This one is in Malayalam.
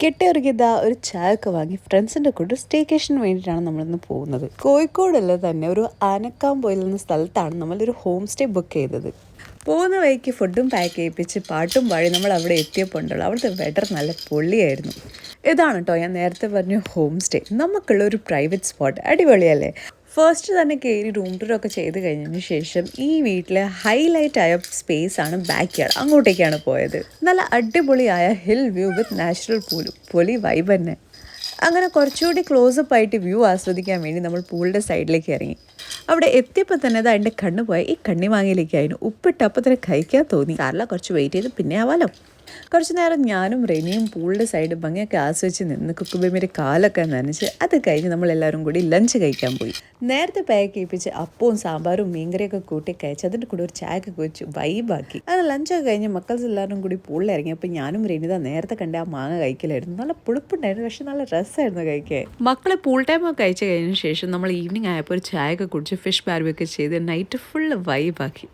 കെട്ടിയൊരുക്കിയതാ ഒരു ചായയൊക്കെ വാങ്ങി ഫ്രണ്ട്സിൻ്റെ കൂടെ സ്റ്റേക്കേഷന് വേണ്ടിയിട്ടാണ് നമ്മളിന്ന് പോകുന്നത്. കോഴിക്കോടല്ല തന്നെ ഒരു ആനക്കാംപൊയിൽ എന്ന സ്ഥലത്താണ് നമ്മളൊരു ഹോം സ്റ്റേ ബുക്ക് ചെയ്തത്. പോകുന്ന വഴിക്ക് ഫുഡും പാക്ക് ചെയ്യിപ്പിച്ച് പാട്ടും പാടി നമ്മൾ അവിടെ എത്തിയപ്പോണ്ടല്ലോ അവിടുത്തെ വെതർ നല്ല പൊള്ളിയായിരുന്നു. ഇതാണ് കേട്ടോ ഞാൻ നേരത്തെ പറഞ്ഞ ഹോം സ്റ്റേ. നമുക്കുള്ള ഒരു പ്രൈവറ്റ് സ്പോട്ട്. അടിപൊളിയല്ലേ? ഫസ്റ്റ് തന്നെ കയറി റൂം ടൂറൊക്കെ ചെയ്ത് കഴിഞ്ഞതിന് ശേഷം ഈ വീട്ടിലെ ഹൈലൈറ്റ് ആയ സ്പേസ് ആണ് ബാക്ക് യാർഡ്. അങ്ങോട്ടേക്കാണ് പോയത്. നല്ല അടിപൊളിയായ ഹിൽ വ്യൂ വിത്ത് നാച്ചുറൽ പൂളും പൊളി വൈബ് തന്നെ. അങ്ങനെ കുറച്ചുകൂടി ക്ലോസപ്പ് ആയിട്ട് വ്യൂ ആസ്വദിക്കാൻ വേണ്ടി നമ്മൾ പൂളിൻ്റെ സൈഡിലേക്ക് ഇറങ്ങി. അവിടെ എത്തിയപ്പോൾ തന്നെ അത് എൻ്റെ കണ്ണ് പോയ ഈ കണ്ണിമാങ്ങയിലേക്കായിരുന്നു. ഉപ്പിട്ട് അപ്പോൾ തന്നെ കഴിക്കാൻ തോന്നി. കാരണം കുറച്ച് വെയിറ്റ് ചെയ്ത് പിന്നെ ആവാലോ. കുറച്ച് നേരം ഞാനും റെനിയും പൂളിൻ്റെ സൈഡ് ഭംഗിയൊക്കെ ആസ്വദിച്ച് നിന്ന് കുക്കുബേമിൻ്റെ കാലൊക്കെ നനച്ച് അത് കഴിഞ്ഞ് നമ്മളെല്ലാവരും കൂടി ലഞ്ച് കഴിക്കാൻ പോയി. നേരത്തെ പാക്ക് ചെയ്യിപ്പിച്ച് അപ്പവും സാമ്പാറും മീൻകറിയൊക്കെ കൂട്ടി കഴിച്ച് അതിൻ്റെ കൂടെ ഒരു ചായയൊക്കെ കുഴിച്ച് വൈബാക്കി. അങ്ങനെ ലഞ്ചൊക്കെ കഴിഞ്ഞ് മക്കൾസ് എല്ലാവരും കൂടി പൂളിലിറങ്ങി. അപ്പോൾ ഞാനും റെനിത നേരത്തെ കണ്ട ആ മാങ്ങ കഴിക്കലായിരുന്നു. നല്ല പുളിപ്പുണ്ടായിരുന്നു, പക്ഷെ നല്ല രസമായിരുന്നു കഴിക്കാൻ. മക്കളെ പൂൾ ടൈമൊക്കെ കഴിച്ച് കഴിഞ്ഞതിന് ശേഷം നമ്മൾ ഈവനിങ് ആയപ്പോൾ ഒരു ചായയൊക്കെ കുടിച്ച് ഫിഷ് ബാർബിയൊക്കെ ചെയ്ത് നൈറ്റ് ഫുള്ള് വൈബാക്കി.